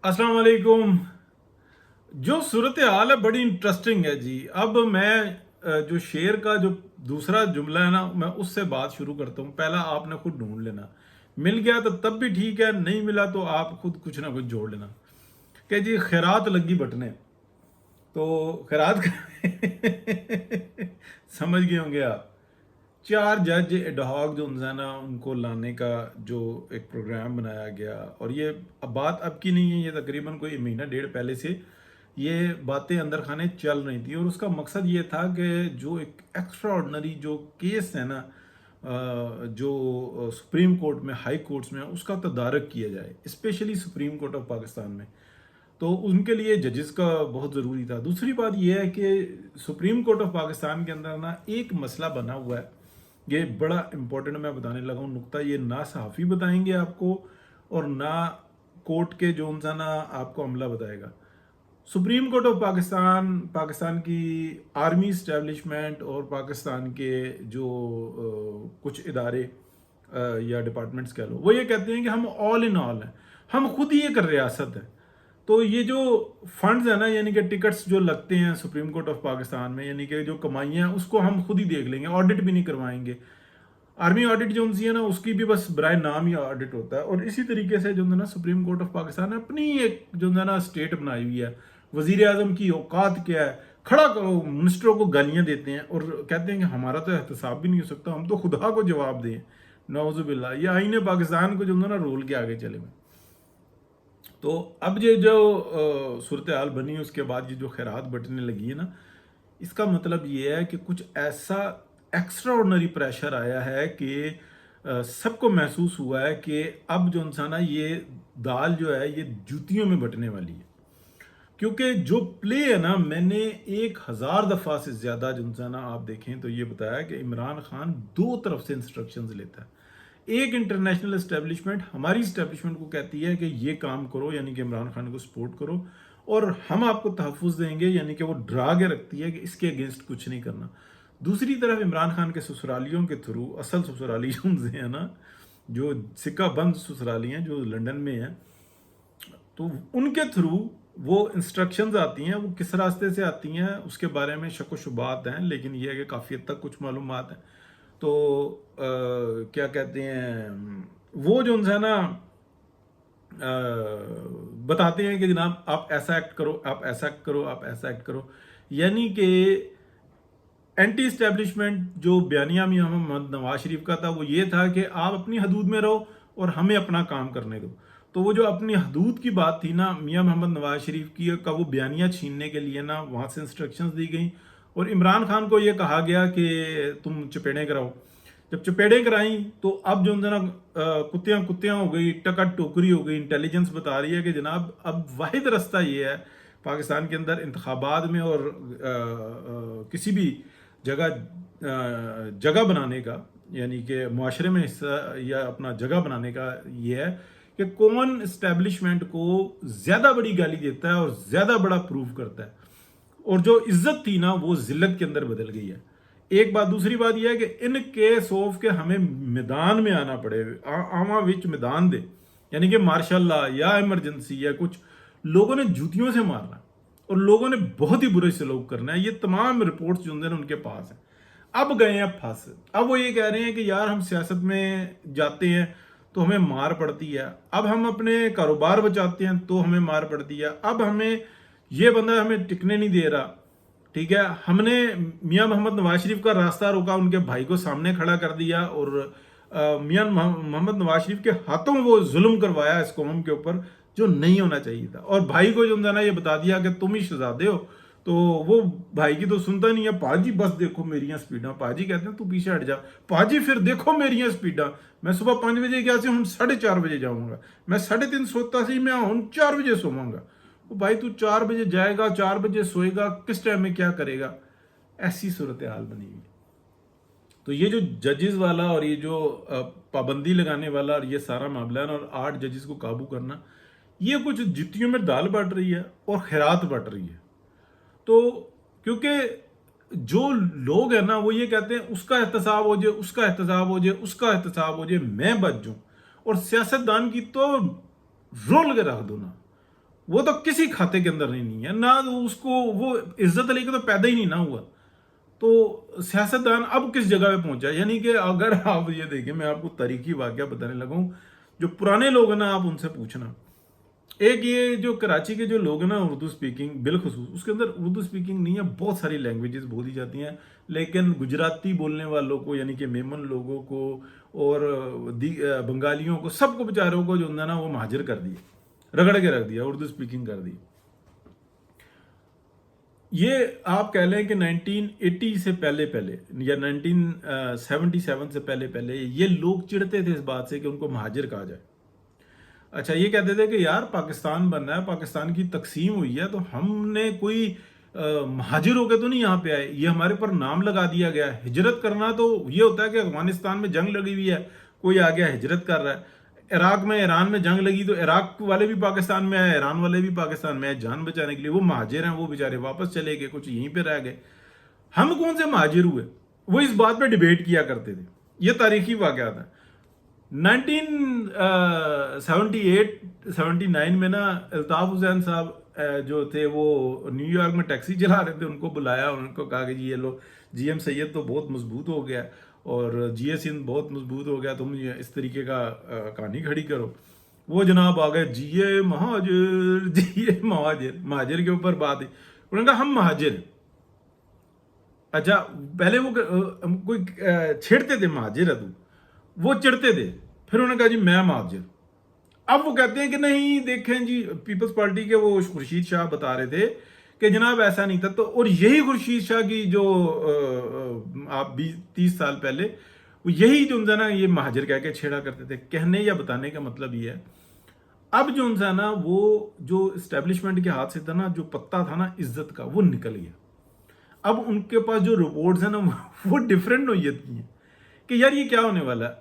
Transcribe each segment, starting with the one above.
अस्सलाम वालेकुम। जो सूरत हाल है बड़ी इंटरेस्टिंग है जी। अब मैं जो शेर का जो दूसरा जुमला है ना, मैं उससे बात शुरू करता हूँ। पहला आपने खुद ढूंढ लेना, मिल गया तो तब भी ठीक है, नहीं मिला तो आप खुद कुछ ना कुछ जोड़ लेना। कि जी खैरात लगी बटने, तो खैरात समझ गए होंगे आप। चार जज एडहॉक जो है ना, उनको लाने का जो एक प्रोग्राम बनाया गया, और ये अब बात अब की नहीं है, ये तकरीबन कोई महीना डेढ़ पहले से ये बातें अंदर खाने चल रही थी। और उसका मकसद ये था कि जो एक एक्स्ट्रा ऑर्डनरी जो केस है ना, जो सुप्रीम कोर्ट में, हाई कोर्ट्स में, उसका तदारक किया जाए, specially supreme court of Pakistan में। तो उनके लिए जजेस का बहुत ज़रूरी था। दूसरी बात यह है कि सुप्रीम कोर्ट ऑफ पाकिस्तान के अंदर ना एक मसला बना हुआ है, ये बड़ा इंपॉर्टेंट मैं बताने लगा हूँ नुक्ता। ये ना सहाफ़ी बताएंगे आपको और ना कोर्ट के जो उनसा ना आपको अमला बताएगा। Supreme court of Pakistan, Pakistan की आर्मी इस्टेब्लिशमेंट और पाकिस्तान के जो कुछ इदारे या डिपार्टमेंट्स कह लो, वो ये कहते हैं कि हम ऑल इन ऑल हैं, हम खुद ही एक रियासत है। तो ये जो फंड्स है ना, यानी कि टिकट्स जो लगते हैं सुप्रीम कोर्ट ऑफ पाकिस्तान में, यानी कि जो कमाइयाँ हैं उसको हम खुद ही देख लेंगे, ऑडिट भी नहीं करवाएंगे। आर्मी ऑडिट जो उनसी है ना, उसकी भी बस बराए नाम ही ऑडिट होता है। और इसी तरीके से जो है ना, सुप्रीम कोर्ट ऑफ पाकिस्तान ने अपनी एक जो है ना स्टेट बनाई हुई है। वजीर आजम की औकात क्या है, खड़ा करो, मिनिस्टरों को गालियां देते हैं और कहते हैं कि हमारा तो एहतसाब भी नहीं हो सकता, हम तो खुदा को जवाब दें। नौजुबिल्ला, ये आईने पाकिस्तान को जो है ना रोल के आगे चले हुए। तो अब ये जो सूरत हाल बनी है, उसके बाद ये जो खैरात बटने लगी है ना, इसका मतलब ये है कि कुछ ऐसा एक्स्ट्रा ऑर्डनरी प्रेशर आया है कि सबको महसूस हुआ है कि अब जो इंसान है, ये दाल जो है ये जूतियों में बटने वाली है। क्योंकि जो प्ले है ना, मैंने 1000 दफ़ा से ज़्यादा जो इंसान आप देखें तो ये बताया कि इमरान खान दो तरफ से इंस्ट्रक्शंस लेता है। एक इंटरनेशनल इस्टेब्लिशमेंट हमारी इस्टेब्लिशमेंट को कहती है कि ये काम करो, यानी कि इमरान खान को सपोर्ट करो, और हम आपको तहफ़्फ़ुज़ देंगे, यानी कि वो डरा के रखती है कि इसके अगेंस्ट कुछ नहीं करना। दूसरी तरफ इमरान खान के ससुरालियों के थ्रू, असल ससुराली जो उनसे है ना, जो सिक्का बंद ससुराली हैं जो लंदन में हैं, तो उनके थ्रू वो इंस्ट्रक्शंस आती हैं। वो किस रास्ते से आती हैं उसके बारे में शक व शुबात हैं, लेकिन ये है कि काफ़ी हद तक कुछ मालूमात हैं। तो क्या कहते हैं, वो जो है ना बताते हैं कि जनाब आप ऐसा एक्ट करो, आप ऐसा एक्ट करो, आप ऐसा एक्ट करो। यानी कि एंटी इस्टेब्लिशमेंट जो बयानिया मियां मोहम्मद नवाज शरीफ का था, वो ये था कि आप अपनी हदूद में रहो और हमें अपना काम करने दो। तो वो जो अपनी हदूद की बात थी ना, मियां मोहम्मद नवाज शरीफ की का, वो बयानिया छीनने के लिए ना वहाँ से इंस्ट्रक्शंस दी गई और इमरान खान को ये कहा गया कि तुम चपेड़ें कराओ। जब चपेड़ें कराई तो अब जो है ना कुत्तियाँ कुत्तियाँ हो गई, टका टोकरी हो गई। इंटेलिजेंस बता रही है कि जनाब अब वाहिद रास्ता ये है पाकिस्तान के अंदर इंतखाबात में और किसी भी जगह बनाने का, यानी कि मुआशरे में हिस्सा या अपना जगह बनाने का, ये है कि कौन इस्टेब्लिशमेंट को ज़्यादा बड़ी गाली देता है और ज़्यादा बड़ा प्रूव करता है। और जो इज्जत थी ना, वो जिल्लत के अंदर बदल गई है। एक बात। दूसरी बात यह है कि इन केस ऑफ के हमें मैदान में आना पड़े, आवा विच मैदान दे, यानी कि मार्शल लॉ या इमरजेंसी या कुछ, लोगों ने जूतियों से मारना और लोगों ने बहुत ही बुरे सलूक करना है। ये तमाम रिपोर्ट्स जो हैं उनके पास हैं। अब गए हैं फंस। अब वो ये कह रहे हैं कि यार हम सियासत में जाते हैं तो हमें मार पड़ती है, अब हम अपने कारोबार बचाते हैं तो हमें मार पड़ती है, अब हमें ये बंदा हमें टिकने नहीं दे रहा। ठीक है, हमने मियां मोहम्मद नवाज शरीफ का रास्ता रोका, उनके भाई को सामने खड़ा कर दिया और मियां मोहम्मद नवाज शरीफ के हाथों वो जुल्म करवाया इस कौम के ऊपर जो नहीं होना चाहिए था। और भाई को जो ना ये बता दिया कि तुम ही शहजादे हो, तो वो भाई की तो सुनता नहीं है। पाजी बस देखो मेरिया स्पीडा, पाजी कहते हैं तू पीछे हट जा, पाजी फिर देखो मेरिया स्पीडा, मैं सुबह 5 बजे गया से हूँ 4:30 बजे जाऊंगा, मैं 3:30 सोता सी, मैं हूँ 4 बजे सोवांगा। वो भाई तू 4 बजे जाएगा, 4 बजे सोएगा, किस टाइम में क्या करेगा? ऐसी सूरत हाल बनी हुई। तो ये जो जजेस वाला और ये जो पाबंदी लगाने वाला और ये सारा मामला है ना, और 8 जजेस को काबू करना, ये कुछ जुतियों में दाल बट रही है और खैरात बट रही है। तो क्योंकि जो लोग हैं ना, वो ये कहते हैं उसका एहतसाब हो जाए, उसका एहतसाब हो जाए, उसका एहतसाब हो जाए, मैं बच जाऊं। और सियासतदान की तो रोल के रख दो ना, وہ تو کسی کھاتے کے اندر نہیں ہے، نہ اس کو وہ عزت علی کے تو پیدا ہی نہیں نہ ہوا. تو سیاستدان اب کس جگہ پہ پہنچا؟ یعنی کہ اگر آپ یہ دیکھیں، میں آپ کو تاریخی واقعہ بتانے لگا ہوں، جو پرانے لوگ ہیں نا آپ ان سے پوچھنا. ایک یہ جو کراچی کے جو لوگ ہیں نا اردو سپیکنگ بالخصوص، اس کے اندر اردو سپیکنگ نہیں ہے، بہت ساری لینگویجز بولی جاتی ہیں، لیکن گجراتی بولنے والوں کو یعنی کہ میمن لوگوں کو اور بنگالیوں کو، سب کو بیچاروں کو جو ہے نا وہ مہاجر کر دیا، رگڑ کے رکھ دیا، اردو سپیکنگ کر دی. یہ آپ کہہ لیں کہ 1980 سے پہلے پہلے یا 1977 سے پہلے پہلے یہ لوگ چڑھتے تھے اس بات سے کہ ان کو مہاجر کہا جائے. اچھا یہ کہتے تھے کہ یار پاکستان بننا ہے، پاکستان کی تقسیم ہوئی ہے، تو ہم نے کوئی مہاجر ہو کے تو نہیں یہاں پہ آئے، یہ ہمارے پر نام لگا دیا گیا ہے. ہجرت کرنا تو یہ ہوتا ہے کہ افغانستان میں جنگ لگی ہوئی ہے، کوئی آ گیا ہجرت کر رہا ہے. عراق میں ایران میں جنگ لگی تو عراق والے بھی پاکستان میں آئے، ایران والے بھی پاکستان میں آئے جان بچانے کے لیے. وہ مہاجر ہیں، وہ بیچارے واپس چلے گئے، کچھ یہیں پہ رہ گئے. ہم کون سے مہاجر ہوئے؟ وہ اس بات پہ ڈیبیٹ کیا کرتے تھے. یہ تاریخی واقعات ہیں. 1978-79 میں نا الطاف حسین صاحب جو تھے وہ نیو یارک میں ٹیکسی چلا رہے تھے، ان کو بلایا، ان کو کہا کہ جی یہ لو جی ایم سید تو بہت مضبوط ہو گیا اور جی ایس ہند بہت مضبوط ہو گیا، تم یہ اس طریقے کا کہانی کھڑی کرو. وہ جناب آ گئے، جی اے مہاجر، جی اے مہاجر، مہاجر کے اوپر بات ہے. انہوں نے کہا ہم مہاجر ہیں. اچھا پہلے وہ کوئی چھیڑتے تھے مہاجر ہے تو وہ چڑھتے تھے، پھر انہوں نے کہا جی میں مہاجر. اب وہ کہتے ہیں کہ نہیں دیکھیں جی پیپلز پارٹی کے وہ خورشید شاہ بتا رہے تھے کہ جناب ایسا نہیں تھا. تو اور یہی خورشید شاہ کی جو آپ 20-30 سال پہلے وہ یہی جو نا یہ مہاجر کہہ کے چھیڑا کرتے تھے. کہنے یا بتانے کا مطلب یہ ہے اب جو نا وہ جو اسٹیبلشمنٹ کے ہاتھ سے تھا نا، جو پتا تھا نا عزت کا، وہ نکل گیا. اب ان کے پاس جو رپورٹس ہیں نا وہ ڈفرینٹ نوعیت کی ہیں کہ یار یہ کیا ہونے والا ہے.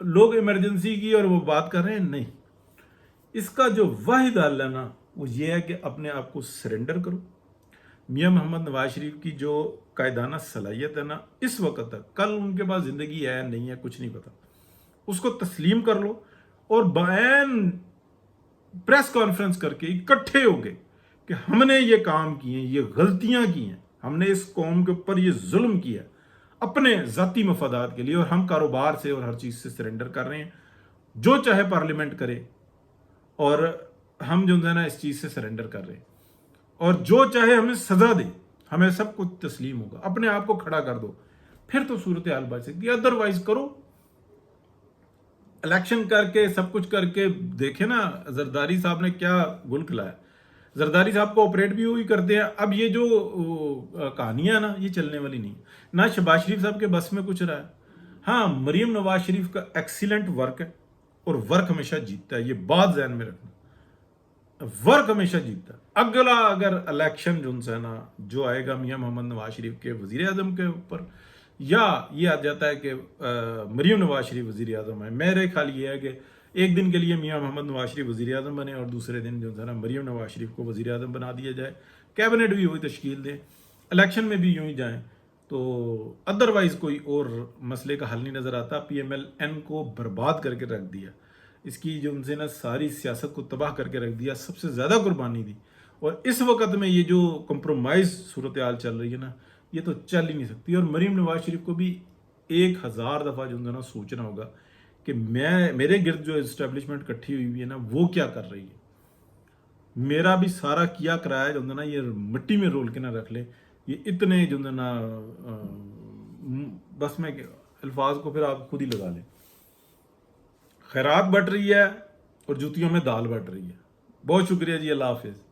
لوگ ایمرجنسی کی اور وہ بات کر رہے ہیں، نہیں. اس کا جو واحد حل ہے نا وہ یہ ہے کہ اپنے آپ کو سرنڈر کرو. میاں محمد نواز شریف کی جو قائدانہ صلاحیت ہے نا اس وقت تک، کل ان کے پاس زندگی ہے نہیں ہے کچھ نہیں پتا، اس کو تسلیم کر لو اور بین پریس کانفرنس کر کے اکٹھے ہو گئے کہ ہم نے یہ کام کیے ہیں، یہ غلطیاں کی ہیں، ہم نے اس قوم کے اوپر یہ ظلم کیا اپنے ذاتی مفادات کے لیے، اور ہم کاروبار سے اور ہر چیز سے سرنڈر کر رہے ہیں. جو چاہے پارلیمنٹ کرے اور ہم جو ہے نا اس چیز سے سرنڈر کر رہے ہیں، اور جو چاہے ہمیں سزا دے، ہمیں سب کچھ تسلیم ہوگا. اپنے آپ کو کھڑا کر دو، پھر تو صورتحال بچ سکتی ہے. ادروائز کرو الیکشن کر کے سب کچھ کر کے. دیکھیں نا زرداری صاحب نے کیا گل کھلایا. زرداری صاحب کو آپریٹ بھی وہی کرتے ہیں. اب یہ جو کہانیاں نا یہ چلنے والی نہیں، نہ شہباز شریف صاحب کے بس میں کچھ رہا ہے. ہاں مریم نواز شریف کا ایکسیلنٹ ورک ہے اور ورک ہمیشہ جیتتا ہے، یہ بات ذہن میں رکھنا. ورک ہمیشہ جیتتا ہے. اگلا اگر الیکشن جو ہے نا جو آئے گا میاں محمد نواز شریف کے وزیر اعظم کے اوپر، یا یہ آ جاتا ہے کہ مریم نواز شریف وزیر اعظم ہے، میرے خیال یہ ہے کہ ایک دن کے لیے میاں محمد نواز شریف وزیر اعظم بنے اور دوسرے دن جو ہے نا مریم نواز شریف کو وزیر اعظم بنا دیا جائے، کیبنٹ بھی وہی تشکیل دیں، الیکشن میں بھی یوں ہی جائیں. تو ادروائز کوئی اور مسئلے کا حل نہیں نظر آتا. پی ایم ایل این کو برباد کر کے رکھ دیا، اس کی جو ان سے نا ساری سیاست کو تباہ کر کے رکھ دیا، سب سے زیادہ قربانی دی. اور اس وقت میں یہ جو کمپرومائز صورتحال چل رہی ہے نا یہ تو چل ہی نہیں سکتی. اور مریم نواز شریف کو بھی 1000 دفعہ جو ہے نا سوچنا ہوگا کہ میرے گرد جو اسٹیبلشمنٹ کٹھی ہوئی ہے نا وہ کیا کر رہی ہے. میرا بھی سارا کیا کرایا جو ہے نا یہ مٹی میں رول کے نہ رکھ لے. یہ اتنے جو ہے نا بس میں الفاظ کو پھر آپ خود ہی لگا لیں. خیرات بٹ رہی ہے اور جوتیوں میں دال بٹ رہی ہے. بہت شکریہ جی، اللہ حافظ.